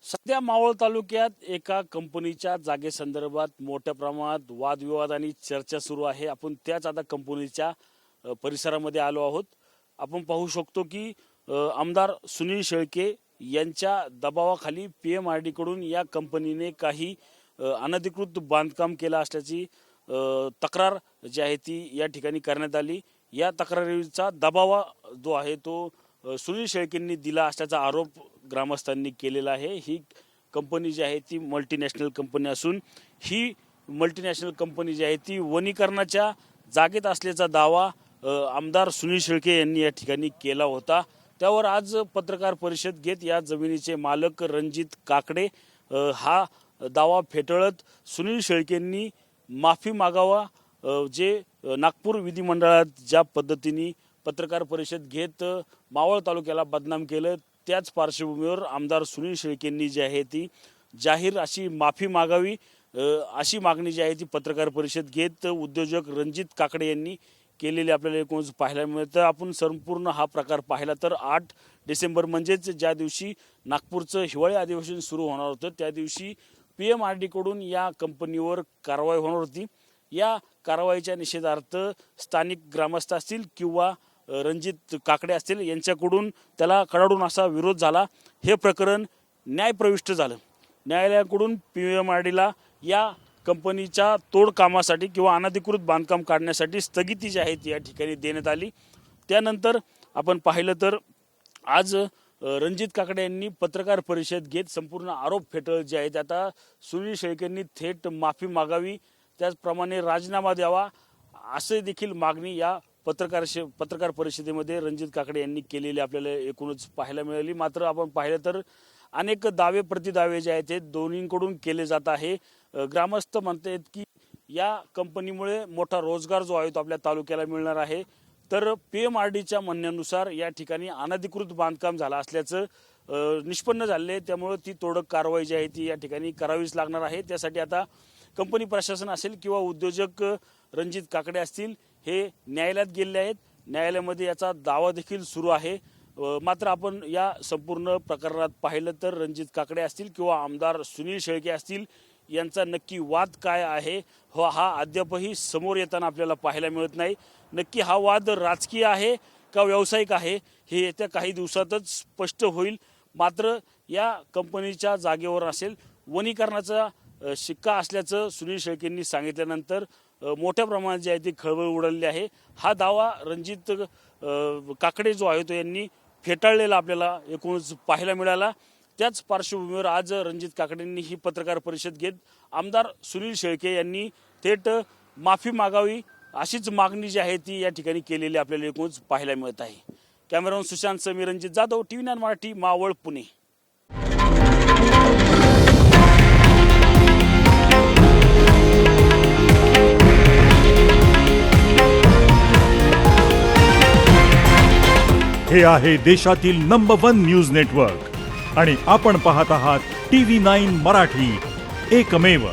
सध्या मावळ तालुक्यात एका कंपनीच्या जागेसंदर्भात मोठ्या प्रमाणात वादविवाद आणि चर्चा सुरू आहे. आपण त्याच आता कंपनीच्या परिसरामध्ये आलो आहोत. आपण पाहू शकतो की आमदार सुनील शेळके यांच्या दबावाखाली PMRD कडून या कंपनीने काही अनधिकृत बांधकाम केलं असल्याची तक्रार जी आहे ती या ठिकाणी करण्यात आली. या तक्रारीचा दबाव जो आहे तो सुनील शेळकेंनी दिला असल्याचा आरोप ग्रामस्थांनी केलेला आहे. ही कंपनी जी आहे ती मल्टीनॅशनल कंपनी असून ही मल्टीनॅशनल कंपनी जी आहे ती वनीकरणाच्या जागेत असल्याचा दावा आमदार सुनील शेळके यांनी या ठिकाणी केला होता. त्यावर आज पत्रकार परिषद घेत या जमिनीचे मालक रणजित काकडे हा दावा फेटाळत सुनील शेळकेंनी माफी मागावा. जे नागपूर विधिमंडळात ज्या पद्धतीने पत्रकार परिषद घेत मावळ तालुक्याला बदनाम केलं, त्याच पार्श्वभूमीवर आमदार सुनील शेळकेंनी जी आहे ती जाहीर अशी माफी मागावी अशी मागणी जी आहे ती पत्रकार परिषद घेत उद्योजक रणजित काकडे यांनी केलेली आपल्याला एकूणच पाहायला मिळतं. आपण संपूर्ण हा प्रकार पाहिला तर 8 डिसेंबर म्हणजेच ज्या दिवशी नागपूरचं हिवाळी अधिवेशन सुरू होणार होतं त्या दिवशी PMRD कडून या कंपनीवर कारवाई होणार होती. या कारवाईच्या निषेधार्थ स्थानिक ग्रामस्थ असतील किंवा रणजित काकडे असतील यांच्याकडून त्याला कडाडून असा विरोध झाला. हे प्रकरण न्यायप्रविष्ट झालं. न्यायालयाकडून PMRDला या कंपनीच्या तोड कामासाठी किंवा अनधिकृत बांधकाम काढण्यासाठी स्थगिती जी आहे ती या ठिकाणी देण्यात आली. त्यानंतर आपण पाहिलं तर आज रणजित काकडे यांनी पत्रकार परिषद घेत संपूर्ण आरोप फेटाळत जे आहेत आता सुनील शेळकेंनी थेट माफी त्याचप्रमाणे राजीनामा द्यावा असे देखील मागणी या पत्रकार परिषदेमध्ये रणजित काकडे यांनी केलेली आपल्याला एकूणच पाहायला मिळाली. मात्र आपण पाहिलं तर अनेक दावे प्रतिदावे जे आहेत ते दोन्हीकडून केले जात आहे. ग्रामस्थ म्हणतात की या कंपनीमुळे मोठा रोजगार जो आहे तो आपल्या तालुक्याला मिळणार आहे. तर PMRDच्या म्हणण्यानुसार या ठिकाणी अनधिकृत बांधकाम झालं असल्याचं निष्पन्न झाले. त्यामुळे ती तोडक कारवाई जी आहे ती या ठिकाणी करावीच लागणार आहे. त्यासाठी आता कंपनी प्रशासन असेल किंवा उद्योजक रणजित काकडे असतील हे न्यायालयात गेले आहेत. न्यायालयामध्ये याचा दावा देखील सुरू आहे. मात्र आपण या संपूर्ण प्रकरणात पाहिलं तर रणजित काकडे असतील किंवा आमदार सुनील शेळके असतील यांचा नक्की वाद काय आहे हा अद्यापही समोर येताना आपल्याला पाहायला मिळत नाही. नक्की हा वाद राजकीय आहे का व्यावसायिक आहे हे येत्या काही दिवसातच स्पष्ट होईल. मात्र या कंपनीच्या जागेवर असेल वनीकरणाचा शिक्का असल्याचं सुनील शेळकेंनी सांगितल्यानंतर मोठ्या प्रमाणात जी आहे ती खळबळ उडालेली आहे. हा दावा रणजित काकडे जो आहे तो यांनी फेटाळलेला आपल्याला एकूणच पाहायला मिळाला. त्याच पार्श्वभूमीवर आज रणजित काकडेंनी ही पत्रकार परिषद घेत आमदार सुनील शेळके यांनी थेट माफी मागावी अशीच मागणी जी आहे ती या ठिकाणी केलेली आपल्याला एकूणच पाहायला मिळत आहे. Cameraman Sushant Sameer, Ranjit Jadhav, TV9 Marathi, Maval, Pune. हे आहे देशातील नंबर 1 न्यूज नेटवर्क आणि आपण पाहत आहात TV9 मराठी, एकमेव.